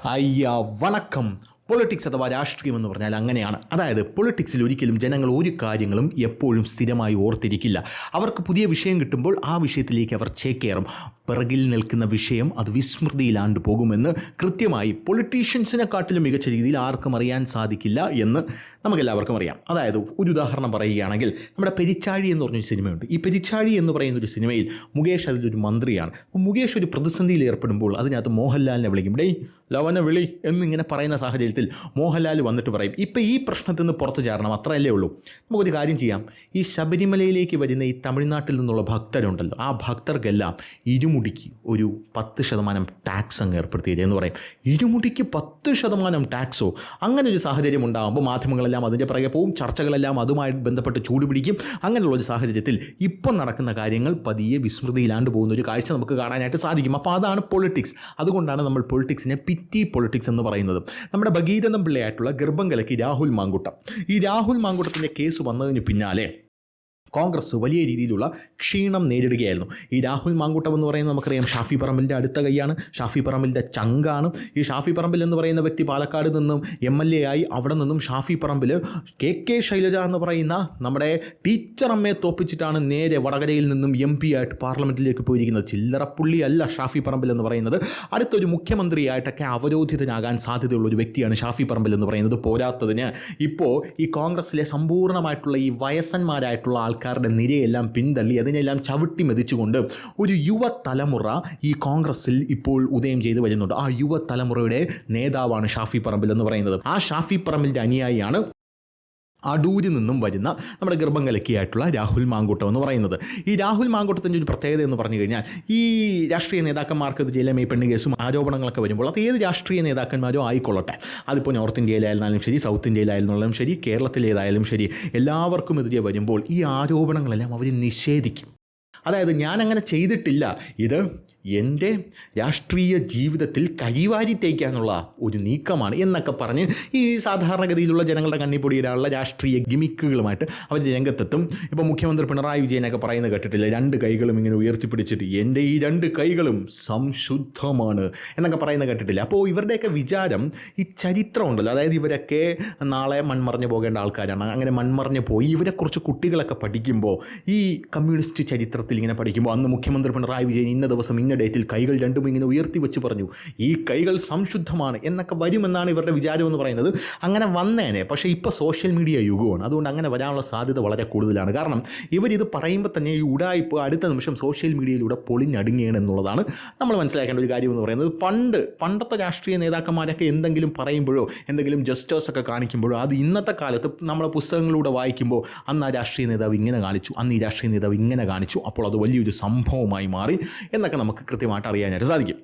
അയ്യ വണക്കം. പൊളിറ്റിക്സ് അഥവാ രാഷ്ട്രീയം എന്ന് പറഞ്ഞാൽ അങ്ങനെയാണ്. അതായത് പൊളിറ്റിക്സിൽ ഒരിക്കലും ജനങ്ങൾ ഒരു കാര്യങ്ങളും എപ്പോഴും സ്ഥിരമായി ഓർത്തിരിക്കില്ല. അവർക്ക് പുതിയ വിഷയം കിട്ടുമ്പോൾ ആ വിഷയത്തിലേക്ക് അവർ ചേക്കേറും. പിറകിൽ നിൽക്കുന്ന വിഷയം അത് വിസ്മൃതിയിലാണ്ട് പോകുമെന്ന് കൃത്യമായി പൊളിറ്റീഷ്യൻസിനെക്കാട്ടിലും മികച്ച രീതിയിൽ ആർക്കും അറിയാൻ സാധിക്കില്ല എന്ന് നമുക്കെല്ലാവർക്കും അറിയാം. അതായത് ഒരു ഉദാഹരണം പറയുകയാണെങ്കിൽ നമ്മുടെ പെരിച്ചാഴി എന്ന് പറഞ്ഞൊരു സിനിമയുണ്ട്. ഈ പെരിച്ചാഴി എന്ന് പറയുന്ന ഒരു സിനിമയിൽ മുകേഷ് അതിലൊരു മന്ത്രിയാണ്. അപ്പോൾ മുകേഷ് ഒരു പ്രതിസന്ധിയിൽ ഏർപ്പെടുമ്പോൾ അതിനകത്ത് മോഹൻലാലിനെ വിളിക്കും. ഡേയ് ലവനെ വിളി എന്നിങ്ങനെ പറയുന്ന സാഹചര്യത്തിൽ മോഹൻലാൽ വന്നിട്ട് പറയും, ഇപ്പം ഈ പ്രശ്നത്തിൽ നിന്ന് പുറത്തു ചാടണം, അത്രയല്ലേ ഉള്ളൂ. നമുക്കൊരു കാര്യം ചെയ്യാം. ഈ ശബരിമലയിലേക്ക് വരുന്ന ഈ തമിഴ്നാട്ടിൽ നിന്നുള്ള ഭക്തരുണ്ടല്ലോ, ആ ഭക്തർക്കെല്ലാം ഇരുമുടിക്ക് ഒരു 10% ടാക്സ് അങ്ങ് ഏർപ്പെടുത്തിയത് എന്ന് പറയും. ഇരുമുടിക്ക് 10% ടാക്സോ? അങ്ങനെ ഒരു സാഹചര്യം ഉണ്ടാകുമ്പോൾ മാധ്യമങ്ങളെല്ലാം അതിൻ്റെ പിറകെ പോവും, ചർച്ചകളെല്ലാം അതുമായി ബന്ധപ്പെട്ട് ചൂടുപിടിക്കും. അങ്ങനെയുള്ള ഒരു സാഹചര്യത്തിൽ ഇപ്പം നടക്കുന്ന കാര്യങ്ങൾ പതിയെ വിസ്മൃതിയിലാണ്ട് പോകുന്ന ഒരു കാഴ്ച നമുക്ക് കാണാനായിട്ട് സാധിക്കും. അപ്പോൾ അതാണ് പൊളിറ്റിക്സ്. അതുകൊണ്ടാണ് നമ്മൾ പൊളിറ്റിക്സിനെ പിറ്റി പൊളിറ്റിക്സ് എന്ന് പറയുന്നത്. നമ്മുടെ ഭഗീരഥൻ പിള്ളയായിട്ടുള്ള ഗർഭം കലക്കി രാഹുൽ മാങ്കൂട്ടം, ഈ രാഹുൽ മാങ്കൂട്ടത്തിൻ്റെ കേസ് വന്നതിന് പിന്നാലെ കോൺഗ്രസ് വലിയ രീതിയിലുള്ള ക്ഷീണം നേരിടുകയായിരുന്നു. ഈ രാഹുൽ മാങ്കൂട്ടം എന്ന് പറയുന്നത് നമുക്കറിയാം ഷാഫി പറമ്പിലിൻ്റെ അടുത്ത കൈയാണ്, ഷാഫി പറമ്പിലിൻ്റെ ചങ്കാണ്. ഈ ഷാഫി പറമ്പിൽ എന്ന് പറയുന്ന വ്യക്തി പാലക്കാട് നിന്നും MLA ആയി അവിടെ നിന്നും ഷാഫി പറമ്പിൽ KK ശൈലജ എന്ന് പറയുന്ന നമ്മുടെ ടീച്ചറമ്മയെ തോപ്പിച്ചിട്ടാണ് നേരെ വടകരയിൽ നിന്നും MP ആയിട്ട് പാർലമെൻറ്റിലേക്ക് പോയിരിക്കുന്നത്. ചില്ലറപ്പുള്ളി അല്ല ഷാഫി പറമ്പിൽ എന്ന് പറയുന്നത്. അടുത്തൊരു മുഖ്യമന്ത്രിയായിട്ടൊക്കെ അവരോധിതനാകാൻ സാധ്യതയുള്ള ഒരു വ്യക്തിയാണ് ഷാഫി പറമ്പിൽ എന്ന് പറയുന്നത്. പോരാത്തതിന് ഇപ്പോൾ ഈ കോൺഗ്രസിലെ സമ്പൂർണ്ണമായിട്ടുള്ള ഈ വയസ്സന്മാരായിട്ടുള്ള ആൾക്കാരുടെ നിരയെല്ലാം പിന്തള്ളി അതിനെല്ലാം ചവിട്ടി മെതിച്ചുകൊണ്ട് ഒരു യുവതലമുറ ഈ കോൺഗ്രസിൽ ഇപ്പോൾ ഉദയം ചെയ്ത് വരുന്നുണ്ട്. ആ യുവതലമുറയുടെ നേതാവാണ് ഷാഫി പറമ്പിൽ എന്ന് പറയുന്നത്. ആ ഷാഫി പറമ്പിലിൻ്റെ അനുയായിയാണ് അടൂരിൽ നിന്നും വരുന്ന നമ്മുടെ ഗർഭം കലക്കിയായിട്ടുള്ള രാഹുൽ മാങ്കൂട്ടം എന്ന് പറയുന്നത്. ഈ രാഹുൽ മാങ്കൂട്ടത്തിൻ്റെ ഒരു പ്രത്യേകത എന്ന് പറഞ്ഞു കഴിഞ്ഞാൽ, ഈ രാഷ്ട്രീയ നേതാക്കന്മാർക്കെതിരെ ഈ പെണ്ണ് കേസും ആരോപണങ്ങളൊക്കെ വരുമ്പോൾ അത് ഏത് രാഷ്ട്രീയ നേതാക്കന്മാരും ആയിക്കൊള്ളട്ടെ, അതിപ്പോൾ നോർത്ത് ഇന്ത്യയിലായിരുന്നാലും ശരി, സൗത്ത് ഇന്ത്യയിലായിരുന്നാലും ശരി, കേരളത്തിലേതായാലും ശരി, എല്ലാവർക്കും എതിരെ വരുമ്പോൾ ഈ ആരോപണങ്ങളെല്ലാം അവർ നിഷേധിക്കും. അതായത് ഞാനങ്ങനെ ചെയ്തിട്ടില്ല, ഇത് എൻ്റെ രാഷ്ട്രീയ ജീവിതത്തിൽ കരിവാരി തേക്കാനുള്ള ഒരു നീക്കമാണ് എന്നൊക്കെ പറഞ്ഞ് ഈ സാധാരണഗതിയിലുള്ള ജനങ്ങളുടെ കണ്ണിപ്പൊടിയിടാനുള്ള രാഷ്ട്രീയ ഗിമിക്കുകളുമായിട്ട് അവർ രംഗത്തെത്തും. ഇപ്പോൾ മുഖ്യമന്ത്രി പിണറായി വിജയനൊക്കെ പറയുന്നത് കേട്ടിട്ടില്ല, 2 കൈകളും ഇങ്ങനെ ഉയർത്തിപ്പിടിച്ചിട്ട് എൻ്റെ ഈ 2 കൈകളും സംശുദ്ധമാണ് എന്നൊക്കെ പറയുന്നത് കേട്ടിട്ടില്ല. അപ്പോൾ ഇവരുടെയൊക്കെ വിചാരം ഈ ചരിത്രം ഉണ്ടല്ലോ, അതായത് ഇവരൊക്കെ നാളെ മൺമറഞ്ഞു പോകേണ്ട ആൾക്കാരാണ്. അങ്ങനെ മൺമറഞ്ഞു പോയി ഇവരെക്കുറിച്ച് കുട്ടികളൊക്കെ പഠിക്കുമ്പോൾ, ഈ കമ്മ്യൂണിസ്റ്റ് ചരിത്രത്തിൽ ഇങ്ങനെ പഠിക്കുമ്പോൾ, അന്ന് മുഖ്യമന്ത്രി പിണറായി വിജയൻ ഇന്ന ദിവസം ഇന്ന ഡേറ്റിൽ കൈകൾ രണ്ടും ഇങ്ങനെ ഉയർത്തി വെച്ച് പറഞ്ഞു ഈ കൈകൾ സംശുദ്ധമാണ് എന്നൊക്കെ വരുമെന്നാണ് ഇവരുടെ വിചാരം എന്ന് പറയുന്നത്. അങ്ങനെ വന്നേനെ. പക്ഷേ ഇപ്പോൾ സോഷ്യൽ മീഡിയ യുഗമാണ്, അതുകൊണ്ട് അങ്ങനെ വരാനുള്ള സാധ്യത വളരെ കൂടുതലാണ്. കാരണം ഇവരിത് പറയുമ്പോൾ തന്നെ ഈ ഉടായിപ്പ് അടുത്ത നിമിഷം സോഷ്യൽ മീഡിയയിലൂടെ പൊളിഞ്ഞടുങ്ങുകയാണ് എന്നുള്ളതാണ് നമ്മൾ മനസ്സിലാക്കേണ്ട ഒരു കാര്യം എന്ന് പറയുന്നത്. പണ്ടത്തെ രാഷ്ട്രീയ നേതാക്കന്മാരൊക്കെ എന്തെങ്കിലും പറയുമ്പോഴോ എന്തെങ്കിലും ജസ്റ്റേഴ്സൊക്കെ കാണിക്കുമ്പോഴോ അത് ഇന്നത്തെ കാലത്ത് നമ്മളെ പുസ്തകങ്ങളിലൂടെ വായിക്കുമ്പോൾ അന്ന് ആ രാഷ്ട്രീയ നേതാവ് ഇങ്ങനെ കാണിച്ചു, അന്ന് ഈ രാഷ്ട്രീയ നേതാവ് ഇങ്ങനെ കാണിച്ചു, അപ്പോൾ അത് വലിയൊരു സംഭവമായി മാറി എന്നൊക്കെ നമുക്ക് കൃത്യമായിട്ട് അറിയാനായിട്ട് സാധിക്കും.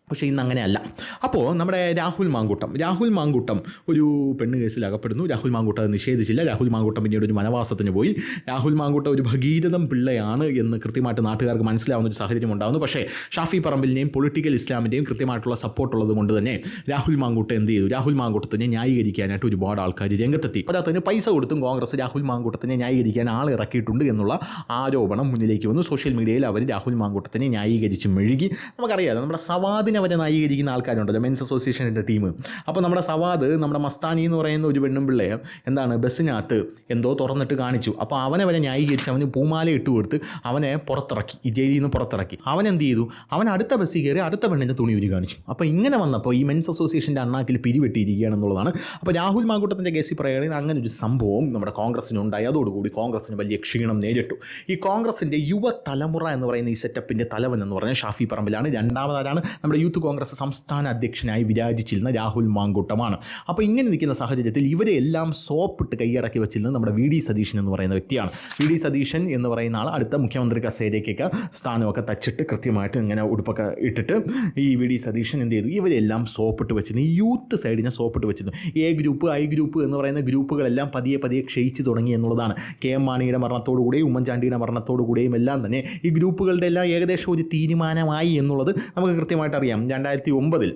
പക്ഷേ ഇന്ന് അങ്ങനെയല്ല. അപ്പോൾ നമ്മുടെ രാഹുൽ മാങ്കൂട്ടം ഒരു പെണ്ണ് കേസിൽ അകപ്പെടുന്നു. രാഹുൽ മാങ്കൂട്ടം അത് നിഷേധിച്ചില്ല. രാഹുൽ മാങ്കൂട്ടം പിന്നീട് ഒരു വനവാസത്തിന് പോയി. രാഹുൽ മാങ്കൂട്ടം ഒരു ഭഗീരഥൻ പിള്ളയാണ് എന്ന് കൃത്യമായിട്ട് നാട്ടുകാർക്ക് മനസ്സിലാവുന്ന ഒരു സാഹചര്യം ഉണ്ടാകുന്നു. പക്ഷേ ഷാഫി പറമ്പിലിൻ്റെയും പൊളിറ്റിക്കൽ ഇസ്ലാമിൻ്റെയും കൃത്യമായിട്ടുള്ള സപ്പോർട്ടുള്ളത് കൊണ്ട് തന്നെ രാഹുൽ മാങ്കൂട്ടം എന്ത് ചെയ്തു? രാഹുൽ മാങ്കൂട്ടത്തിനെ ന്യായീകരിക്കാനായിട്ട് ഒരുപാട് ആൾക്കാർ രംഗത്തെത്തി. അതിന് പൈസ കൊടുത്തും കോൺഗ്രസ് രാഹുൽ മാങ്കൂട്ടത്തിനെ ന്യായീകരിക്കാൻ ആളിറക്കിയിട്ടുണ്ട് എന്നുള്ള ആരോപണം മുന്നിലേക്ക് വന്നു. സോഷ്യൽ മീഡിയയിൽ അവർ രാഹുൽ മാങ്കൂട്ടത്തിനെ ന്യായീകരിച്ച് മെഴുകി. നമുക്കറിയാം നമ്മുടെ സവാദിനെ അവരെ ന്യായീകരിക്കുന്ന ആൾക്കാരുണ്ടല്ലോ, മെൻസ് അസോസിയേഷൻ്റെ ടീം. അപ്പോൾ നമ്മുടെ സവാദ്, നമ്മുടെ മസ്താനി എന്ന് പറയുന്ന ഒരു പെണ്ണും പിള്ളയെ ബസ്സിനകത്ത് എന്തോ തുറന്നിട്ട് കാണിച്ചു. അപ്പോൾ അവനെ ന്യായീകരിച്ച് അവന് പൂമാല ഇട്ട് കൊടുത്ത് അവനെ പുറത്തിറക്കി, ഈ ജയിലിൽ നിന്ന് പുറത്തിറക്കി. അവൻ എന്ത് ചെയ്തു? അവൻ അടുത്ത ബസ്സിൽ കയറി അടുത്ത പെണ്ണിൻ്റെ തുണി ഉരി കാണിച്ചു. അപ്പോൾ ഇങ്ങനെ വന്നപ്പോൾ ഈ മെൻസ് അസോസിയേഷൻ്റെ അണ്ണാക്കിൽ പിരിവെട്ടിയിരിക്കുകയാണെന്നുള്ളതാണ്. അപ്പോൾ രാഹുൽ മാങ്കൂട്ടത്തിൻ്റെ കേസിൽ പറയുകയാണെങ്കിൽ അങ്ങനെ ഒരു സംഭവം നമ്മുടെ കോൺഗ്രസ്സിനുണ്ടായി. അതോടുകൂടി കോൺഗ്രസ്സിന് വലിയ ക്ഷീണം നേരിട്ടു. ഈ കോൺഗ്രസിൻ്റെ യുവതലമുറ എന്ന് പറയുന്ന ഈ സെറ്റപ്പിൻ്റെ തലവൻ എന്ന് പറഞ്ഞാൽ ഷാഫി പറമ്പിലാണ്. രണ്ടാമതാരാണ്? നമ്മുടെ യൂത്ത് കോൺഗ്രസ് സംസ്ഥാന അധ്യക്ഷനായി വിരാജിച്ചിരുന്ന രാഹുൽ മാങ്കൂട്ടമാണ്. അപ്പോൾ ഇങ്ങനെ നിൽക്കുന്ന സാഹചര്യത്തിൽ ഇവരെ എല്ലാം സോപ്പിട്ട് കൈയടക്കി വെച്ചിരുന്നത് നമ്മുടെ VD സതീശൻ എന്ന് പറയുന്ന വ്യക്തിയാണ്. VD സതീശൻ എന്ന് പറയുന്ന ആൾ അടുത്ത മുഖ്യമന്ത്രി കസേരയ്ക്കൊക്കെ സ്ഥാനമൊക്കെ തച്ചിട്ട് കൃത്യമായിട്ട് ഇങ്ങനെ ഉടുപ്പൊക്കെ ഇട്ടിട്ട് ഈ VD സതീശൻ എന്ത് ചെയ്തു? ഇവരെല്ലാം സോപ്പിട്ട് വെച്ചിരുന്നു. ഈ യൂത്ത് സൈഡിനെ സോപ്പിട്ട് വെച്ചിരുന്നു. A ഗ്രൂപ്പ്, I ഗ്രൂപ്പ് എന്ന് പറയുന്ന ഗ്രൂപ്പുകളെല്ലാം പതിയെ ക്ഷയിച്ചു തുടങ്ങി എന്നുള്ളതാണ്. KM മാണിയുടെ മരണത്തോടുകൂടിയും ഉമ്മൻചാണ്ടിയുടെ മരണത്തോടുകൂടിയും എല്ലാം തന്നെ ഈ ഗ്രൂപ്പുകളുടെ എല്ലാം ഏകദേശം ഒരു തീരുമാനമായി എന്നുള്ളത് നമുക്ക് കൃത്യമായിട്ട് അറിയാം. 2009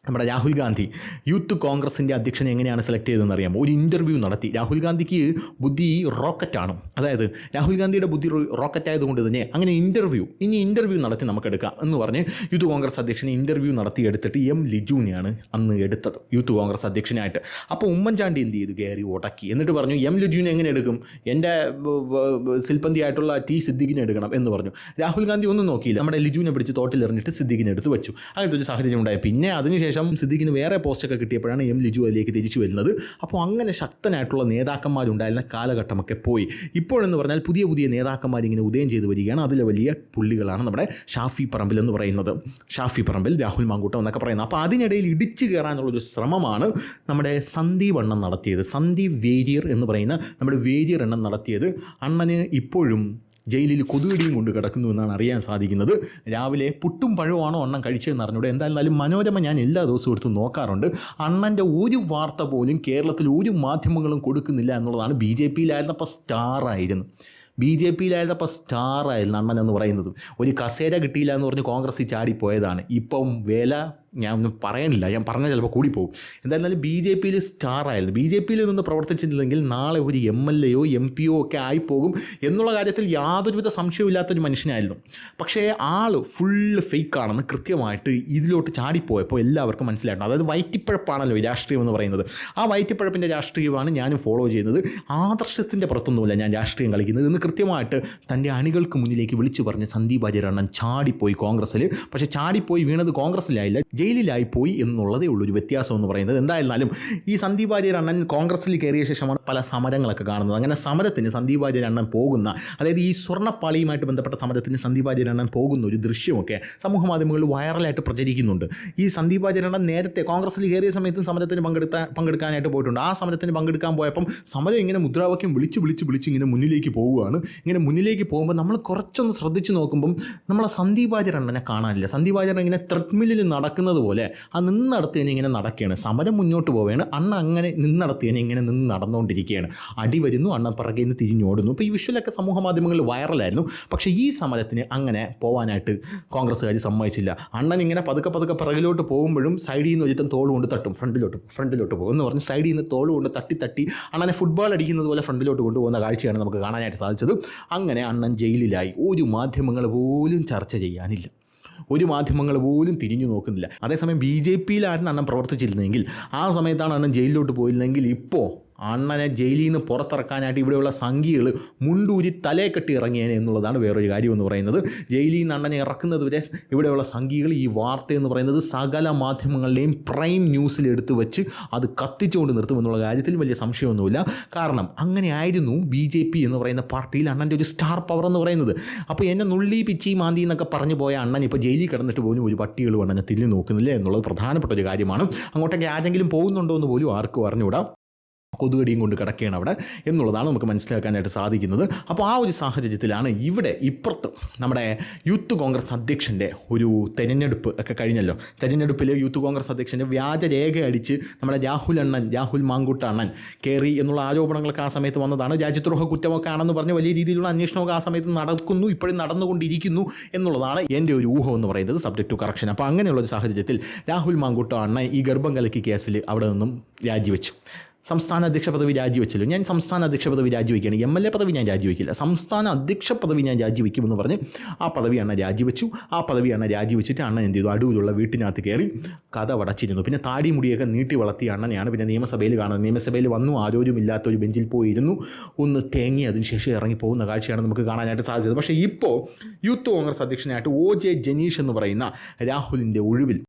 നമ്മുടെ രാഹുൽ ഗാന്ധി യൂത്ത് കോൺഗ്രസിൻ്റെ അധ്യക്ഷനെ എങ്ങനെയാണ് സെലക്ട് ചെയ്തതെന്ന് അറിയാമോ? ഒരു ഇൻ്റർവ്യൂ നടത്തി. രാഹുൽ ഗാന്ധിക്ക് ബുദ്ധി റോക്കറ്റാണ്. അതായത് രാഹുൽ ഗാന്ധിയുടെ ബുദ്ധി റോക്കറ്റ് ആയതുകൊണ്ട് തന്നെ അങ്ങനെ ഇൻ്റർവ്യൂ നടത്തി നമുക്കെടുക്കാം എന്ന് പറഞ്ഞ് യൂത്ത് കോൺഗ്രസ് അധ്യക്ഷനെ ഇൻ്റർവ്യൂ നടത്തി എടുത്തിട്ട് എം ലിജുവിനെയാണ് അന്ന് എടുത്തത് യൂത്ത് കോൺഗ്രസ് അധ്യക്ഷനായിട്ട്. അപ്പോൾ ഉമ്മൻചാണ്ടി എന്ത് ചെയ്തു? കയറി ഉടക്കി. എന്നിട്ട് പറഞ്ഞു എം ലിജുവിനെ എങ്ങനെ എടുക്കും? എൻ്റെ സിൽപ്പന്തി ആയിട്ടുള്ള ടി സിദ്ദിഖിനെ എടുക്കണം എന്ന് പറഞ്ഞു. രാഹുൽ ഗാന്ധി ഒന്നും നോക്കിയില്ല, നമ്മുടെ ലിജുവിനെ പിടിച്ച് തോട്ടിലെറിഞ്ഞിട്ട് സിദ്ദിഖിനെ എടുത്ത് വെച്ചു. അങ്ങനത്തെ ഒരു സാഹചര്യം ഉണ്ടായി. പിന്നെ അതിനുശേഷം സിദ്ദിഖിന് വേറെ പോസ്റ്റൊക്കെ കിട്ടിയപ്പോഴാണ് എം ലിജു അതിലേക്ക് തിരിച്ചു വരുന്നത്. അപ്പോൾ അങ്ങനെ ശക്തനായിട്ടുള്ള നേതാക്കന്മാരുണ്ടായിരുന്ന കാലഘട്ടമൊക്കെ പോയി. ഇപ്പോഴെന്ന് പറഞ്ഞാൽ പുതിയ പുതിയ നേതാക്കന്മാർ ഇങ്ങനെ ഉദയം ചെയ്ത് വരികയാണ്. അതിലെ വലിയ പുള്ളികളാണ് നമ്മുടെ ഷാഫി പറമ്പിൽ എന്ന് പറയുന്നത്. ഷാഫി പറമ്പിൽ, രാഹുൽ മാങ്കൂട്ടം എന്നൊക്കെ പറയുന്നത്. അപ്പോൾ അതിനിടയിൽ ഇടിച്ചു കയറാനുള്ളൊരു ശ്രമമാണ് നമ്മുടെ സന്ദീപ് അണ്ണൻ നടത്തിയത്. സന്ദീപ് വേരിയർ എന്ന് പറയുന്ന നമ്മുടെ വേരിയർ എണ്ണം നടത്തിയത്. അണ്ണന് ഇപ്പോഴും ജയിലിൽ കൊതുകടിയും കൊണ്ട് കിടക്കുന്നു എന്നാണ് അറിയാൻ സാധിക്കുന്നത്. രാവിലെ പുട്ടും പഴവുമാണോ അണ്ണൻ കഴിച്ചതെന്ന് അറിഞ്ഞൂടെ. എന്തായാലും മനോരമ ഞാൻ എല്ലാ ദിവസവും എടുത്ത് നോക്കാറുണ്ട്. അണ്ണൻ്റെ ഒരു വാർത്ത പോലും കേരളത്തിൽ ഒരു മാധ്യമങ്ങളും കൊടുക്കുന്നില്ല എന്നുള്ളതാണ്. ബി ജെ പിയിലായിരുന്നപ്പോൾ സ്റ്റാറായിരുന്നു അണ്ണൻ എന്ന് പറയുന്നത്. ഒരു കസേര കിട്ടിയില്ല എന്ന് പറഞ്ഞ് കോൺഗ്രസ് ചാടിപ്പോയതാണ്. ഇപ്പം വില ഞാൻ ഒന്നും പറയണില്ല, ഞാൻ പറഞ്ഞാൽ ചിലപ്പോൾ കൂടിപ്പോകും. എന്തായിരുന്നാലും ബി ജെ പിയിൽ സ്റ്റാറായിരുന്നു. ബി ജെ പിയിൽ നിന്ന് പ്രവർത്തിച്ചിട്ടില്ലെങ്കിൽ നാളെ ഒരു എം എൽ എയോ എം പിയോ ഒക്കെ ആയിപ്പോകും എന്നുള്ള കാര്യത്തിൽ യാതൊരുവിധ സംശയമില്ലാത്തൊരു മനുഷ്യനായിരുന്നു. പക്ഷേ ആൾ ഫുള്ള് ഫേക്കാണെന്ന് കൃത്യമായിട്ട് ഇതിലോട്ട് ചാടിപ്പോയപ്പോൾ എല്ലാവർക്കും മനസ്സിലായിരുന്നു. അതായത് വയറ്റിപ്പഴപ്പാണല്ലോ ഈ രാഷ്ട്രീയം എന്ന് പറയുന്നത്. ആ വയറ്റിപ്പഴപ്പിൻ്റെ രാഷ്ട്രീയമാണ് ഞാനും ഫോളോ ചെയ്യുന്നത്. ആദർശത്തിൻ്റെ പുറത്തൊന്നുമില്ല ഞാൻ രാഷ്ട്രീയം കളിക്കുന്നത് എന്ന് കൃത്യമായിട്ട് തൻ്റെ അണികൾക്ക് മുന്നിലേക്ക് വിളിച്ചു പറഞ്ഞ് സന്ദീപ് വാര്യരണ്ണൻ ചാടിപ്പോയി കോൺഗ്രസ്സിൽ. പക്ഷേ ചാടിപ്പോയി വീണത് കോൺഗ്രസ്സിലായില്ല, ജയിലിലായിപ്പോയി എന്നുള്ളതേ ഉള്ളൊരു വ്യത്യാസം എന്ന് പറയുന്നത്. എന്തായാലും ഈ സന്ദീപ് വാര്യരണ്ണൻ കോൺഗ്രസ്സിൽ കയറിയ ശേഷമാണ് പല സമരങ്ങളൊക്കെ കാണുന്നത്. അങ്ങനെ സമരത്തിന് സന്ദീപ് വാര്യരണ്ണൻ പോകുന്ന, അതായത് ഈ സ്വർണ്ണപ്പാളിയുമായിട്ട് ബന്ധപ്പെട്ട സമരത്തിന് സന്ദീപ് വാര്യരണ്ണൻ പോകുന്ന ഒരു ദൃശ്യമൊക്കെ സമൂഹ മാധ്യമങ്ങളിൽ വൈറലായിട്ട് പ്രചരിക്കുന്നുണ്ട്. ഈ സന്ദീപ് വാര്യരണ്ണൻ നേരത്തെ കോൺഗ്രസ്സിൽ കയറിയ സമയത്തും സമരത്തിന് പങ്കെടുക്കാനായിട്ട് പോയിട്ടുണ്ട്. ആ സമരത്തിന് പങ്കെടുക്കാൻ പോയപ്പം സമരം ഇങ്ങനെ മുദ്രാവാക്യം വിളിച്ച് ഇങ്ങനെ മുന്നിലേക്ക് പോവുകയാണ്. ഇങ്ങനെ മുന്നിലേക്ക് പോകുമ്പോൾ നമ്മൾ കുറച്ചൊന്ന് ശ്രദ്ധിച്ച് നോക്കുമ്പം നമ്മളെ സന്ദീപ് വാര്യരണ്ണനെ കാണാനില്ല. സന്ദീപ് വാര്യരണ്ണൻ ഇങ്ങനെ ത്രെഡ്മില്ലിൽ നടക്കുന്നത് പോലെ ആ നിന്നടത്ത് തന്നെ ഇങ്ങനെ നടക്കുകയാണ്. സമരം മുന്നോട്ട് പോവുകയാണ്. അണ്ണ അങ്ങനെ നിന്നടത്ത് തന്നെ ഇങ്ങനെ നിന്ന് നടന്നുകൊണ്ടിരിക്കുകയാണ്. അടി വരുന്നു, അണ്ണൻ പിറകെ നിന്ന് തിരിഞ്ഞോടുന്നു. ഇപ്പോൾ ഈ വിഷ്വലൊക്കെ സമൂഹ മാധ്യമങ്ങളിൽ വൈറലായിരുന്നു. പക്ഷേ ഈ സമരത്തിന് അങ്ങനെ പോകാനായിട്ട് കോൺഗ്രസ്സുകാർ സമ്മതിച്ചില്ല. അണ്ണൻ ഇങ്ങനെ പതുക്കെ പിറകിലോട്ട് പോകുമ്പോഴും സൈഡിൽ നിന്ന് ഒരുത്തം തോൾ കൊണ്ട് തട്ടും, ഫ്രണ്ടിലോട്ട് പോകും എന്ന് പറഞ്ഞ് സൈഡിൽ നിന്ന് തോൾ കൊണ്ട് തട്ടി അണ്ണനെ ഫുട്ബോൾ അടിക്കുന്നത് പോലെ ഫ്രണ്ടിലോട്ട് കൊണ്ടുപോകുന്ന കാഴ്ചയാണ് നമുക്ക് കാണാനായിട്ട് സാധിച്ചത്. അങ്ങനെ അണ്ണൻ ജയിലിലായി. ഒരു മാധ്യമങ്ങൾ പോലും ചർച്ച ചെയ്യാനില്ല, ഒരു മാധ്യമങ്ങൾ പോലും തിരിഞ്ഞു നോക്കുന്നില്ല. അതേസമയം ബി ജെ പിയിലായിരുന്നു അണ്ണൻ പ്രവർത്തിച്ചിരുന്നെങ്കിൽ, ആ സമയത്താണ് അണ്ണൻ ജയിലിലോട്ട് പോയിരുന്നെങ്കിൽ ഇപ്പോൾ അണ്ണനെ ജയിലിൽ നിന്ന് പുറത്തിറക്കാനായിട്ട് ഇവിടെയുള്ള സംഘികൾ മുണ്ടൂരി തലയെ കെട്ടി ഇറങ്ങിയേനെ എന്നുള്ളതാണ് വേറൊരു കാര്യം എന്ന് പറയുന്നത്. ജയിലിൽ നിന്ന് അണ്ണനെ ഇറക്കുന്നത് വരെ ഇവിടെയുള്ള സംഘികൾ ഈ വാർത്ത എന്ന് പറയുന്നത് സകല മാധ്യമങ്ങളുടെയും പ്രൈം ന്യൂസിൽ എടുത്തു വെച്ച് അത് കത്തിച്ചുകൊണ്ട് നിർത്തുമെന്നുള്ള കാര്യത്തിൽ വലിയ സംശയമൊന്നുമില്ല. കാരണം അങ്ങനെയായിരുന്നു ബി ജെ പി എന്ന് പറയുന്ന പാർട്ടിയിൽ അണ്ണൻ്റെ ഒരു സ്റ്റാർ പവർ എന്ന് പറയുന്നത്. അപ്പോൾ എന്നെ നുള്ളി പിച്ചി മാന്തി എന്നൊക്കെ പറഞ്ഞു പോയ അണ്ണൻ ഇപ്പോൾ ജയിലിൽ കിടന്നിട്ട് പോലും ഒരു പട്ടികളും അണ്ണനെ തിരിഞ്ഞു നോക്കുന്നില്ല എന്നുള്ളത് പ്രധാനപ്പെട്ട ഒരു കാര്യമാണ്. അങ്ങോട്ടേക്ക് ആരെങ്കിലും പോകുന്നുണ്ടോ എന്ന് പോലും ആർക്കും അറിഞ്ഞുകൂടാ. കൊതുകടിയും കൊണ്ട് കിടക്കുകയാണ് അവിടെ എന്നുള്ളതാണ് നമുക്ക് മനസ്സിലാക്കാനായിട്ട് സാധിക്കുന്നത്. അപ്പോൾ ആ ഒരു സാഹചര്യത്തിലാണ് ഇവിടെ ഇപ്പുറത്ത് നമ്മുടെ യൂത്ത് കോൺഗ്രസ് അധ്യക്ഷൻ്റെ ഒരു തെരഞ്ഞെടുപ്പ് ഒക്കെ കഴിഞ്ഞല്ലോ. തെരഞ്ഞെടുപ്പിൽ യൂത്ത് കോൺഗ്രസ് അധ്യക്ഷൻ്റെ വ്യാജരേഖ അടിച്ച് നമ്മുടെ രാഹുൽ മാങ്കൂട്ട അണ്ണൻ കയറി എന്നുള്ള ആരോപണങ്ങളൊക്കെ ആ സമയത്ത് വന്നതാണ്. രാജ്യദ്രോഹ കുറ്റമൊക്കെ ആണെന്ന് പറഞ്ഞ് വലിയ രീതിയിലുള്ള അന്വേഷണമൊക്കെ ആ സമയത്ത് നടക്കുന്നു, ഇപ്പോഴും നടന്നുകൊണ്ടിരിക്കുന്നു എന്നുള്ളതാണ് എൻ്റെ ഒരു ഊഹം എന്ന് പറയുന്നത്, സബ്ജക്ട് ടു കറക്ഷൻ. അപ്പോൾ അങ്ങനെയുള്ളൊരു സാഹചര്യത്തിൽ രാഹുൽ മാങ്കൂട്ട അണ്ണൻ ഈ ഗർഭം കലക്കി കേസിൽ അവിടെ നിന്നും രാജിവെച്ചു. സംസ്ഥാന അധ്യക്ഷ പദവി രാജിവെച്ചല്ലോ. ഞാൻ സംസ്ഥാന അധ്യക്ഷ പദവി രാജിവെക്കുകയാണ്, എം എൽ എ പദവി ഞാൻ രാജിവെക്കില്ല, സംസ്ഥാന അധ്യക്ഷ പദവി ഞാൻ രാജിവെക്കുമെന്ന് പറഞ്ഞ് ആ പദവി അണ്ണ രാജിവെച്ചു. ആ പദവി അണ്ണ രാജിവെച്ചിട്ട് അണ്ണൻ എന്ത് ചെയ്തു? അടൂരുള്ള വീട്ടിനകത്ത് കയറി കഥ വടച്ചിരുന്നു. പിന്നെ താടി മുടിയൊക്കെ നീട്ടി വളർത്തിയ അണ്ണനെയാണ് പിന്നെ നിയമസഭയിൽ കാണുന്നത്. നിയമസഭയിൽ വന്നു, ആരോരും ഇല്ലാത്തൊരു ബെഞ്ചിൽ പോയിരുന്നു, ഒന്ന് തേങ്ങി അതിനുശേഷം ഇറങ്ങി പോകുന്ന കാഴ്ചയാണ് നമുക്ക് കാണാനായിട്ട് സാധിച്ചത്. പക്ഷേ ഇപ്പോൾ യൂത്ത് കോൺഗ്രസ് അധ്യക്ഷനായിട്ട് OJ ജനീഷ് എന്ന് പറയുന്ന രാഹുലിൻ്റെ ഒഴിവിൽ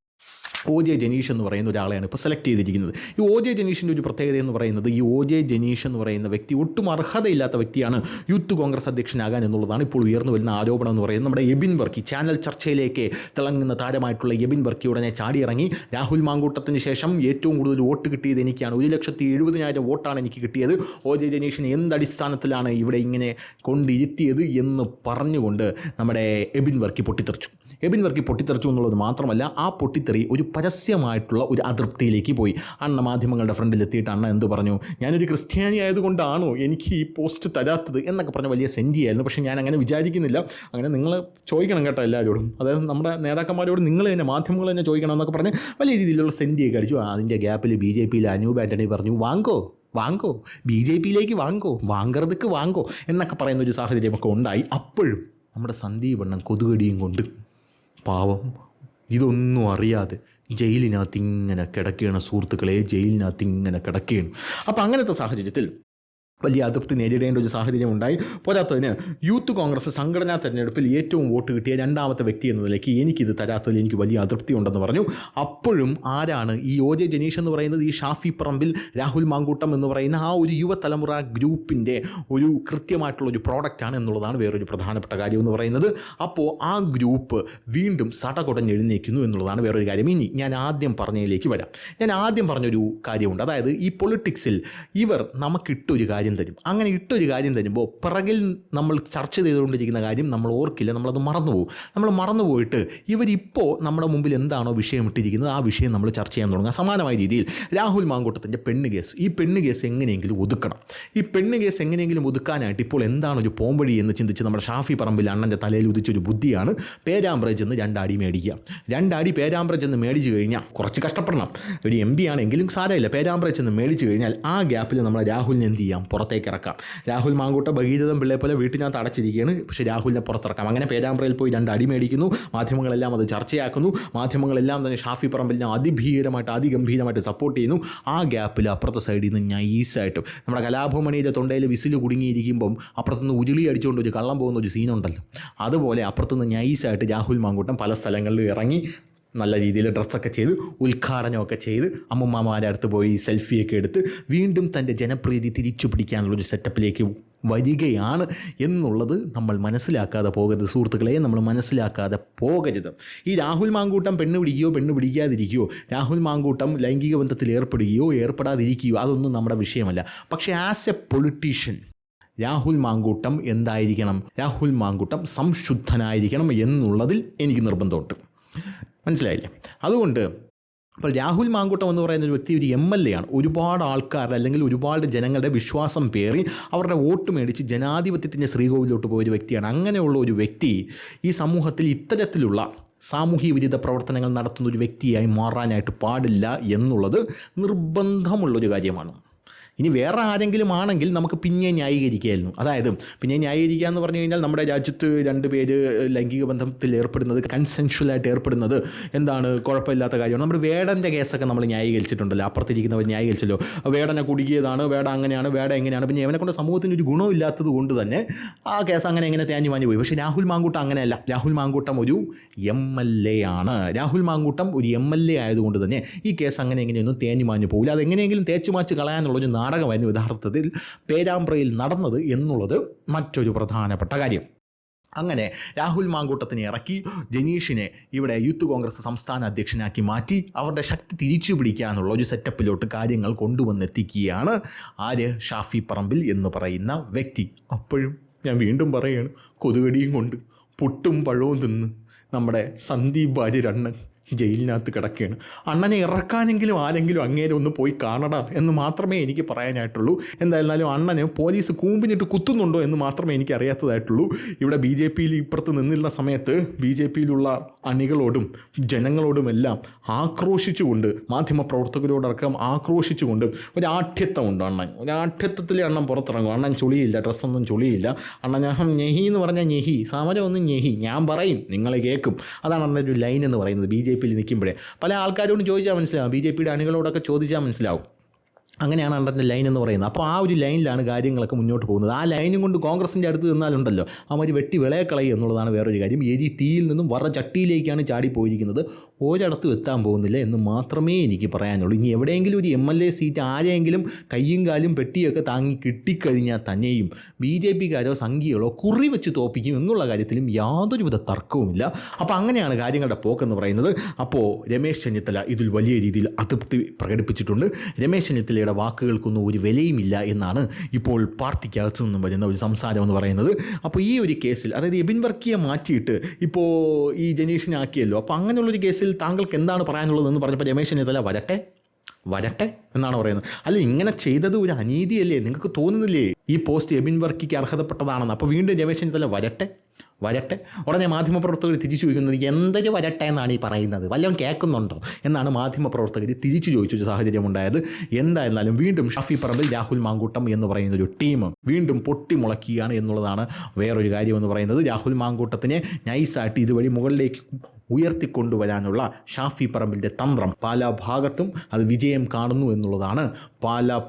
OJ ജനീഷ് എന്ന് പറയുന്ന ഒരാളെയാണ് ഇപ്പോൾ സെലക്ട് ചെയ്തിരിക്കുന്നത്. ഈ OJ ജനീഷിൻ്റെ ഒരു പ്രത്യേകത എന്ന് പറയുന്നത്, ഈ OJ ജനീഷ് എന്ന് പറയുന്ന വ്യക്തി ഒട്ടും അർഹതയില്ലാത്ത വ്യക്തിയാണ് യൂത്ത് കോൺഗ്രസ് അധ്യക്ഷനാകാൻ എന്നുള്ളതാണ് ഇപ്പോൾ ഉയർന്നു വരുന്ന ആരോപണം എന്ന് പറയുന്നത്. നമ്മുടെ എബിൻ വർക്കി, ചാനൽ ചർച്ചയിലേക്ക് തിളങ്ങുന്ന താരമായിട്ടുള്ള എബിൻ വർക്കി ഉടനെ ചാടിയിറങ്ങി. രാഹുൽ മാങ്കൂട്ടത്തിന് ശേഷം ഏറ്റവും കൂടുതൽ വോട്ട് കിട്ടിയത് എനിക്കാണ്, 1,70,000 വോട്ടാണ് എനിക്ക് കിട്ടിയത്, OJ ജനീഷിനെ എന്തടിസ്ഥാനത്തിലാണ് ഇവിടെ ഇങ്ങനെ കൊണ്ടിരുത്തിയത് എന്ന് പറഞ്ഞുകൊണ്ട് നമ്മുടെ എബിൻ വർക്കി പൊട്ടിത്തെറിച്ചു. എബിൻ വർക്കി പൊട്ടിത്തെറിച്ചു എന്നുള്ളത് മാത്രമല്ല, ആ പൊട്ടിത്തെറി ഒരു പരസ്യമായിട്ടുള്ള ഒരു അതൃപ്തിയിലേക്ക് പോയി. അണ്ണ മാധ്യമങ്ങളുടെ ഫ്രണ്ടിലെത്തിയിട്ട് അണ്ണ എന്ത് പറഞ്ഞു, ഞാനൊരു ക്രിസ്ത്യാനി ആയതുകൊണ്ടാണോ എനിക്ക് ഈ പോസ്റ്റ് തരാത്തത് എന്നൊക്കെ പറഞ്ഞ വലിയ സെൻറ്റിയായിരുന്നു. പക്ഷേ ഞാൻ അങ്ങനെ വിചാരിക്കുന്നില്ല. അങ്ങനെ നിങ്ങൾ ചോദിക്കണം കേട്ടോ എല്ലാവരോടും, അതായത് നമ്മുടെ നേതാക്കന്മാരോട് നിങ്ങൾ തന്നെ, മാധ്യമങ്ങൾ തന്നെ ചോദിക്കണം എന്നൊക്കെ പറഞ്ഞ് വലിയ രീതിയിലുള്ള സെൻറ്റിയൊക്കെ അടിച്ചു. അതിൻ്റെ ഗ്യാപ്പിൽ BJP അനൂപ് ആൻ്റണി പറഞ്ഞു, വാങ്ങോ BJP വാങ്ങരുതക്ക് വാങ്ങോ എന്നൊക്കെ പറയുന്ന ഒരു സാഹചര്യമൊക്കെ ഉണ്ടായി. അപ്പോഴും നമ്മുടെ സന്ദീപ് അണ്ണൻ കൊതുകടിയും കൊണ്ട് പാവം ഇതൊന്നും അറിയാതെ ജയിലിനകത്ത് ഇങ്ങനെ കിടക്കുകയാണ് സുഹൃത്തുക്കളെ, ജയിലിനകത്ത് ഇങ്ങനെ കിടക്കുകയാണ്. അപ്പോൾ അങ്ങനത്തെ സാഹചര്യത്തിൽ വലിയ അതൃപ്തി നേരിടേണ്ട ഒരു സാഹചര്യം ഉണ്ടായി. പോരാത്തതിന് യൂത്ത് കോൺഗ്രസ് സംഘടനാ തെരഞ്ഞെടുപ്പിൽ ഏറ്റവും വോട്ട് കിട്ടിയ രണ്ടാമത്തെ വ്യക്തി എന്ന നിലയ്ക്ക് എനിക്കിത് തരാത്തതിൽ എനിക്ക് വലിയ അതൃപ്തി ഉണ്ടെന്ന് പറഞ്ഞു. അപ്പോഴും ആരാണ് ഈ OJ ജനീഷ് എന്ന് പറയുന്നത്, ഈ ഷാഫി പറമ്പിൽ, രാഹുൽ മാങ്കൂട്ടം എന്ന് പറയുന്ന ആ ഒരു യുവതലമുറ ഗ്രൂപ്പിൻ്റെ ഒരു കൃത്യമായിട്ടുള്ളൊരു പ്രോഡക്റ്റാണ് എന്നുള്ളതാണ് വേറൊരു പ്രധാനപ്പെട്ട കാര്യം എന്ന് പറയുന്നത്. അപ്പോൾ ആ ഗ്രൂപ്പ് വീണ്ടും സടകുടഞ്ഞെഴുന്നേക്കുന്നു എന്നുള്ളതാണ് വേറൊരു കാര്യം. ഇനി ഞാൻ ആദ്യം പറഞ്ഞതിലേക്ക് വരാം. ഞാൻ ആദ്യം പറഞ്ഞൊരു കാര്യമുണ്ട്, അതായത് ഈ പൊളിറ്റിക്സിൽ ഇവർ നമുക്കിട്ടൊരു കാര്യം തരും. അങ്ങനെ ഇട്ടൊരു കാര്യം തരുമ്പോൾ പിറകിൽ നമ്മൾ ചർച്ച ചെയ്തുകൊണ്ടിരിക്കുന്ന കാര്യം നമ്മൾ ഓർക്കില്ല, നമ്മളത് മറന്നുപോകും. നമ്മൾ മറന്നുപോയിട്ട് ഇവരിപ്പോൾ നമ്മുടെ മുമ്പിൽ എന്താണോ വിഷയം ഇട്ടിരിക്കുന്നത് ആ വിഷയം നമ്മൾ ചർച്ച ചെയ്യാൻ തുടങ്ങുക. സമാനമായ രീതിയിൽ രാഹുൽ മാങ്കൂട്ടത്തിൻ്റെ പെണ്ണ് കേസ്, ഈ പെണ്ണ് കേസ് എങ്ങനെയെങ്കിലും ഒതുക്കണം. ഈ പെണ്ണ് കേസ് എങ്ങനെയെങ്കിലും ഒതുക്കാനായിട്ട് ഇപ്പോൾ എന്താണ് ഒരു പോംവഴി എന്ന് ചിന്തിച്ച് നമ്മുടെ ഷാഫി പറമ്പിൽ അണ്ണൻ്റെ തലയിൽ ഉദിച്ചൊരു ബുദ്ധിയാണ് പേരാമ്പ്രജ് എന്ന് 2 അടി മേടിക്കുക. 2 അടി പേരാമ്പ്രജ് എന്ന് മേടിച്ച് കഴിഞ്ഞാൽ കുറച്ച് കഷ്ടപ്പെടണം, ഒരു MP ആണെങ്കിലും സാരമില്ല, പേരാമ്പ്രജ് എന്ന് മേടിച്ച് കഴിഞ്ഞാൽ ആ ഗ്യാപ്പിൽ നമ്മൾ രാഹുലിനെ എന്ത് ചെയ്യാം, പുറത്തേക്ക് ഇറക്കാം. രാഹുൽ മാങ്കൂട്ട ഭഗീരഥം പിള്ളയെ പോലെ വീട്ടിനകത്ത് അടച്ചിരിക്കുകയാണ്, പക്ഷേ രാഹുലിനെ പുറത്തിറക്കാം. അങ്ങനെ പേരാമ്പ്രയിൽ പോയി 2 അടി മേടിക്കുന്നു. മാധ്യമങ്ങളെല്ലാം അത് ചർച്ചയാക്കുന്നു. മാധ്യമങ്ങളെല്ലാം തന്നെ ഷാഫി പറമ്പിലിനെ അതിഭീകരമായിട്ട് അതിഗംഭീരമായിട്ട് സപ്പോർട്ട് ചെയ്യുന്നു. ആ ഗ്യാപ്പിൽ അപ്പുറത്തെ സൈഡിൽ നിന്ന് നൈസായിട്ടും നമ്മുടെ കലാഭവമണിയുടെ തൊണ്ടയിൽ വിസിൽ കുടുങ്ങിയിരിക്കുമ്പം അപ്പുറത്തുനിന്ന് ഉരുളി അടിച്ചുകൊണ്ട് ഒരു കള്ളം പോകുന്ന ഒരു സീനുണ്ടല്ലോ, അതുപോലെ അപ്പുറത്തുനിന്ന് നൈസായിട്ട് രാഹുൽ മാങ്കൂട്ടം പല സ്ഥലങ്ങളിലും ഇറങ്ങി നല്ല രീതിയിൽ ഡ്രസ്സൊക്കെ ചെയ്ത് ഉദ്ഘാടനമൊക്കെ ചെയ്ത് അമ്മൂമ്മമാരുടെ അടുത്ത് പോയി സെൽഫിയൊക്കെ എടുത്ത് വീണ്ടും തൻ്റെ ജനപ്രീതി തിരിച്ചു പിടിക്കാനുള്ളൊരു സെറ്റപ്പിലേക്ക് വരികയാണ് എന്നുള്ളത് നമ്മൾ മനസ്സിലാക്കാതെ പോകരുത് സുഹൃത്തുക്കളെ, നമ്മൾ മനസ്സിലാക്കാതെ പോകരുത്. ഈ രാഹുൽ മാങ്കൂട്ടം പെണ്ണ് പിടിക്കാതിരിക്കുകയോ, രാഹുൽ മാങ്കൂട്ടം ലൈംഗിക ബന്ധത്തിൽ ഏർപ്പെടുകയോ ഏർപ്പെടാതിരിക്കുകയോ അതൊന്നും നമ്മുടെ വിഷയമല്ല. പക്ഷേ as a politician Rahul Mankoottam എന്തായിരിക്കണം, രാഹുൽ മാങ്കൂട്ടം സംശുദ്ധനായിരിക്കണം എന്നുള്ളതിൽ എനിക്ക് നിർബന്ധമുണ്ട്. മനസ്സിലായില്ലേ? അതുകൊണ്ട് അപ്പോൾ രാഹുൽ മാങ്കൂട്ടം എന്ന് പറയുന്ന ഒരു വ്യക്തി ഒരു MLA ആണ്. ഒരുപാട് ആൾക്കാരുടെ അല്ലെങ്കിൽ ഒരുപാട് ജനങ്ങളുടെ വിശ്വാസം പേറി അവരുടെ വോട്ട് മേടിച്ച് ജനാധിപത്യത്തിൻ്റെ ശ്രീകോവിലോട്ട് പോയൊരു വ്യക്തിയാണ്. അങ്ങനെയുള്ള ഒരു വ്യക്തി ഈ സമൂഹത്തിൽ ഇത്തരത്തിലുള്ള സാമൂഹ്യ വിരുദ്ധ പ്രവർത്തനങ്ങൾ നടത്തുന്ന ഒരു വ്യക്തിയായി മാറാനായിട്ട് പാടില്ല എന്നുള്ളത് നിർബന്ധമുള്ളൊരു കാര്യമാണ്. ഇനി വേറെ ആരെങ്കിലും ആണെങ്കിൽ നമുക്ക് പിന്നെ ന്യായീകരിക്കുകയായിരുന്നു. അതായത് പിന്നെ ന്യായീകരിക്കുക എന്ന് പറഞ്ഞു കഴിഞ്ഞാൽ നമ്മുടെ രാജ്യത്ത് 2 പേര് ലൈംഗിക ബന്ധത്തിൽ ഏർപ്പെടുന്നത്, കൺസെൻഷ്വലായിട്ട് ഏർപ്പെടുന്നത് എന്താണ് കുഴപ്പമില്ലാത്ത കാര്യമാണ്. നമ്മുടെ വേടൻ്റെ കേസൊക്കെ നമ്മൾ ന്യായീകരിച്ചിട്ടുണ്ടല്ലോ, അപ്പുറത്തിരിക്കുന്നവർ ന്യായീകരിച്ചല്ലോ, വേടനെ കുടുക്കിയതാണ്, വേട അങ്ങനെയാണ്, വേട എങ്ങനെയാണ്, പിന്നെ അവനെ കൊണ്ട് സമൂഹത്തിന് ഒരു ഗുണമില്ലാത്തത് കൊണ്ട് തന്നെ ആ കേസ് അങ്ങനെ തേഞ്ഞു മാഞ്ഞു പോയി. പക്ഷേ രാഹുൽ മാങ്കൂട്ടം അങ്ങനെയല്ല. രാഹുൽ മാങ്കൂട്ടം ഒരു MLA ആണ്. രാഹുൽ മാങ്കൂട്ടം ഒരു MLA ആയതുകൊണ്ട് തന്നെ ഈ കേസ് എങ്ങനെയൊന്നും തേഞ്ഞു മാഞ്ഞു പോകില്ല. അതെങ്ങനെയെങ്കിലും തേച്ചു മാച്ച് കളയാനുള്ളൊരു നാടകമായിരുന്നു യഥാർത്ഥത്തിൽ പേരാമ്പ്രയിൽ നടന്നത് എന്നുള്ളത് മറ്റൊരു പ്രധാനപ്പെട്ട കാര്യം. അങ്ങനെ രാഹുൽ മാങ്കൂട്ടത്തിനെ ഇറക്കി ജനീഷിനെ ഇവിടെ യൂത്ത് കോൺഗ്രസ് സംസ്ഥാന അധ്യക്ഷനാക്കി മാറ്റി അവരുടെ ശക്തി തിരിച്ചു പിടിക്കാനുള്ള ഒരു സെറ്റപ്പിലോട്ട് കാര്യങ്ങൾ കൊണ്ടുവന്നെത്തിക്കുകയാണ് ആര്, ഷാഫി പറമ്പിൽ എന്ന് പറയുന്ന വ്യക്തി. അപ്പോഴും ഞാൻ വീണ്ടും പറയുകയാണ്, കൊതുകടിയും കൊണ്ട് പുട്ടും പഴവും തിന്ന് നമ്മുടെ സന്ദീപ് വാര്യർ അണ്ണൻ ജയിലിനകത്ത് കിടക്കുകയാണ്. അണ്ണനെ ഇറക്കാനെങ്കിലും ആരെങ്കിലും അങ്ങേരെ ഒന്ന് പോയി കാണടാ എന്ന് മാത്രമേ എനിക്ക് പറയാനായിട്ടുള്ളൂ. എന്തായിരുന്നാലും അണ്ണന് പോലീസ് കൂമ്പിനിട്ട് കുത്തുന്നുണ്ടോ എന്ന് മാത്രമേ എനിക്ക് അറിയാത്തതായിട്ടുള്ളൂ. ഇവിടെ BJPയിൽ ഇപ്പുറത്ത് നിന്നിരുന്ന സമയത്ത് BJPയിലുള്ള അണികളോടും ജനങ്ങളോടുമെല്ലാം ആക്രോശിച്ചുകൊണ്ട്, മാധ്യമപ്രവർത്തകരോടക്കം ആക്രോശിച്ചുകൊണ്ട് ഒരാഠ്യത്വമുണ്ട് അണ്ണൻ. ഒരാഠ്യത്വത്തിൽ അണ്ണൻ പുറത്തിറങ്ങും. അണ്ണൻ ചുളിയില്ല, ഡ്രസ്സൊന്നും ചുളിയില്ല. അണ്ണൻ ഞാൻ ഞെഹി എന്ന് പറഞ്ഞാൽ ഞെഹി, സമരമൊന്നും ഞെഹി, ഞാൻ പറയും നിങ്ങൾ കേൾക്കും. അതാണ് അണ്ണൻ ഒരു ലൈൻ എന്ന് പറയുന്നത്. BJPയിൽ നിൽക്കുമ്പോഴേ പല ആൾക്കാരോടും ചോദിച്ചാൽ മനസ്സിലാവും, BJPയുടെ അണികളോടൊക്കെ ചോദിച്ചാൽ മനസ്സിലാവും. അങ്ങനെയാണ് അണ്ണൻ്റെ ലൈൻ എന്ന് പറയുന്നത്. അപ്പോൾ ആ ഒരു ലൈനിലാണ് കാര്യങ്ങളൊക്കെ മുന്നോട്ട് പോകുന്നത്. ആ ലൈനും കൊണ്ട് കോൺഗ്രസിൻ്റെ അടുത്ത് നിന്നാലുണ്ടല്ലോ അവന്മാർ വെട്ടി വിളയക്കളയും എന്നുള്ളതാണ് വേറൊരു കാര്യം. തീയിൽ നിന്നും വറ ചട്ടിയിലേക്കാണ് ചാടിപ്പോയിരിക്കുന്നത്. ഒരിടത്തും എത്താൻ പോകുന്നില്ല എന്ന് മാത്രമേ എനിക്ക് പറയാനുള്ളൂ. ഇനി എവിടെയെങ്കിലും ഒരു MLA സീറ്റ് ആരെയെങ്കിലും കയ്യും കാലും പെട്ടിയൊക്കെ താങ്ങി കിട്ടിക്കഴിഞ്ഞാൽ തന്നെയും BJPക്കാരോ സംഘികളോ കുറി വെച്ച് തോപ്പിക്കും എന്നുള്ള കാര്യത്തിലും യാതൊരുവിധ തർക്കവുമില്ല. അപ്പോൾ അങ്ങനെയാണ് കാര്യങ്ങളുടെ പോക്കെന്ന് പറയുന്നത്. അപ്പോൾ രമേശ് ചെന്നിത്തല ഇതിൽ വലിയ രീതിയിൽ അതൃപ്തി പ്രകടിപ്പിച്ചിട്ടുണ്ട്. രമേശ് ചെന്നിത്തലയുടെ വർക്കിയുടെ വാക്കുകൾക്കൊന്നും ഒരു വിലയുമില്ല എന്നാണ് ഇപ്പോൾ പാർട്ടിക്കകത്തു നിന്നും വരുന്ന ഒരു സംസാരം എന്ന് പറയുന്നത്. അപ്പോൾ ഈ ഒരു കേസിൽ, അതായത് എബിൻ വർക്കിയെ മാറ്റിയിട്ട് ഇപ്പോൾ ഈ ജനീഷിനെ ആക്കിയല്ലോ, അപ്പോൾ അങ്ങനെയുള്ളൊരു കേസിൽ താങ്കൾക്ക് എന്താണ് പറയാനുള്ളതെന്ന് പറഞ്ഞപ്പോൾ രമേശ് ചെന്നിത്തല വരട്ടെ എന്നാണ് പറയുന്നത്. അല്ല, ഇങ്ങനെ ചെയ്തത് ഒരു അനീതിയല്ലേ? നിങ്ങൾക്ക് തോന്നുന്നില്ലേ ഈ പോസ്റ്റ് എബിൻ വർക്കിക്ക് അർഹതപ്പെട്ടതാണെന്ന്? അപ്പോൾ വീണ്ടും രമേശ് ചെന്നിത്തല വരട്ടെ. ഉടനെ മാധ്യമപ്രവർത്തകർ തിരിച്ചു ചോദിക്കുന്നത് എന്തൊരു വരട്ടെ എന്നാണ് ഈ പറയുന്നത്, വല്ലതും കേൾക്കുന്നുണ്ടോ എന്നാണ് മാധ്യമപ്രവർത്തകർ തിരിച്ചു ചോദിച്ചൊരു സാഹചര്യം ഉണ്ടായത്. എന്തായിരുന്നാലും വീണ്ടും ഷാഫി പറമ്പിൽ, രാഹുൽ മാങ്കൂട്ടം എന്ന് പറയുന്ന ഒരു ടീം വീണ്ടും പൊട്ടിമുളക്കുകയാണ് എന്നുള്ളതാണ് വേറൊരു കാര്യമെന്ന് പറയുന്നത്. രാഹുൽ മാങ്കൂട്ടത്തിനെ നൈസായിട്ട് ഇതുവഴി മുകളിലേക്ക് ഉയർത്തിക്കൊണ്ടുവരാനുള്ള ഷാഫി പറമ്പിൻ്റെ തന്ത്രം പല ഭാഗത്തും അത് വിജയം കാണുന്നു എന്നുള്ളതാണ്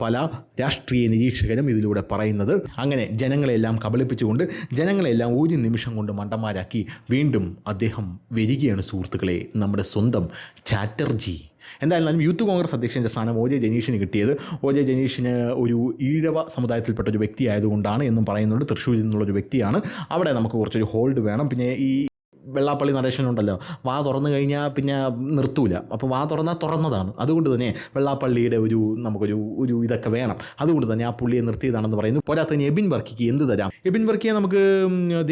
പല രാഷ്ട്രീയ നിരീക്ഷകരും ഇതിലൂടെ പറയുന്നത്. അങ്ങനെ ജനങ്ങളെല്ലാം കബളിപ്പിച്ചുകൊണ്ട്, ജനങ്ങളെല്ലാം ഒരു നിമിഷം കൊണ്ട് മണ്ടന്മാരാക്കി വീണ്ടും അദ്ദേഹം വരികയാണ് സുഹൃത്തുക്കളെ, നമ്മുടെ സ്വന്തം ചാറ്റർജി. എന്തായാലും യൂത്ത് കോൺഗ്രസ് അധ്യക്ഷൻ്റെ സ്ഥാനം OJ ജനീഷിന് കിട്ടിയത്. OJ ജനീഷിന് ഒരു ഈഴവ സമുദായത്തിൽപ്പെട്ട ഒരു വ്യക്തി ആയതുകൊണ്ടാണ് എന്നും പറയുന്നുണ്ട്. തൃശ്ശൂരിൽ നിന്നുള്ളൊരു വ്യക്തിയാണ്. അവിടെ നമുക്ക് കുറച്ചൊരു ഹോൾഡ് വേണം. പിന്നെ ഈ വെള്ളാപ്പള്ളി നടേശനുണ്ടല്ലോ, വാ തുറന്നു കഴിഞ്ഞാൽ പിന്നെ നിർത്തൂല. അപ്പോൾ വാ തുറന്നതാണ്. അതുകൊണ്ട് തന്നെ വെള്ളാപ്പള്ളിയുടെ നമുക്കൊരു ഇതൊക്കെ വേണം. അതുകൊണ്ട് തന്നെ ആ പുള്ളിയെ നിർത്തിയതാണെന്ന് പറയുന്നു. പോരാത്തതിന് എബിൻ വർക്കിക്ക് എന്ത് തരാം? എബിൻ വർക്കിയെ നമുക്ക്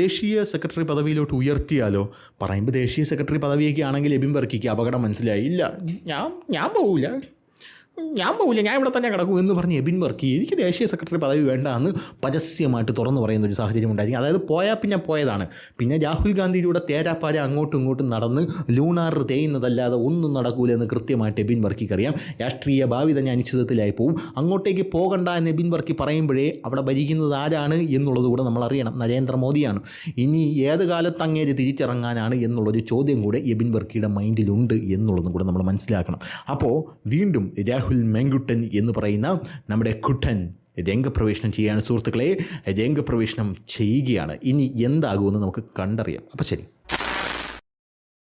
ദേശീയ സെക്രട്ടറി പദവിയിലോട്ട് ഉയർത്തിയാലോ? പറയുമ്പോൾ ദേശീയ സെക്രട്ടറി പദവിയൊക്കെ ആണെങ്കിൽ എബിൻ വർക്കിക്ക് അപകടം മനസ്സിലായി. ഇല്ല, ഞാൻ പോവില്ല, ഞാൻ ഇവിടെ തന്നെ കിടക്കും എന്ന് പറഞ്ഞ് എബിൻ വർക്കി എനിക്ക് ദേശീയ സെക്രട്ടറി പദവി വേണ്ട എന്ന് പരസ്യമായിട്ട് തുറന്നു പറയുന്ന ഒരു സാഹചര്യം ഉണ്ടായിരിക്കും. അതായത് പോയാൽ പിന്നെ പോയതാണ്. പിന്നെ രാഹുൽ ഗാന്ധിയിലൂടെ തേരാപ്പാര അങ്ങോട്ടും ഇങ്ങോട്ടും നടന്ന് ലൂണാർ തേയുന്നതല്ലാതെ ഒന്നും നടക്കൂല എന്ന് കൃത്യമായിട്ട് എബിൻ വർക്കിക്കറിയാം. രാഷ്ട്രീയ ഭാവി തന്നെ അനിശ്ചിതത്തിലായി പോവും. അങ്ങോട്ടേക്ക് പോകണ്ട എന്ന് എബിൻ വർക്കി പറയുമ്പോഴേ അവിടെ ഭരിക്കുന്നത് ആരാണ് എന്നുള്ളത് കൂടെ നമ്മൾ അറിയണം. നരേന്ദ്രമോദിയാണ്. ഇനി ഏത് കാലത്ത് അങ്ങേര് തിരിച്ചിറങ്ങാനാണ് എന്നുള്ളൊരു ചോദ്യം കൂടെ എബിൻ വർക്കിയുടെ മൈൻഡിലുണ്ട് എന്നുള്ളതും കൂടെ നമ്മൾ മനസ്സിലാക്കണം. അപ്പോൾ വീണ്ടും രാഹുൽ മാങ്കൂട്ടൻ എന്ന് പറയുന്ന നമ്മുടെ കുട്ടൻ രംഗപ്രവേശനം ചെയ്യാണ് സുഹൃത്തുക്കളെ. രംഗപ്രവേശനം ചെയ്യുകയാണ്. ഇനി എന്താകുമെന്ന് നമുക്ക് കണ്ടറിയാം. അപ്പോൾ ശരി.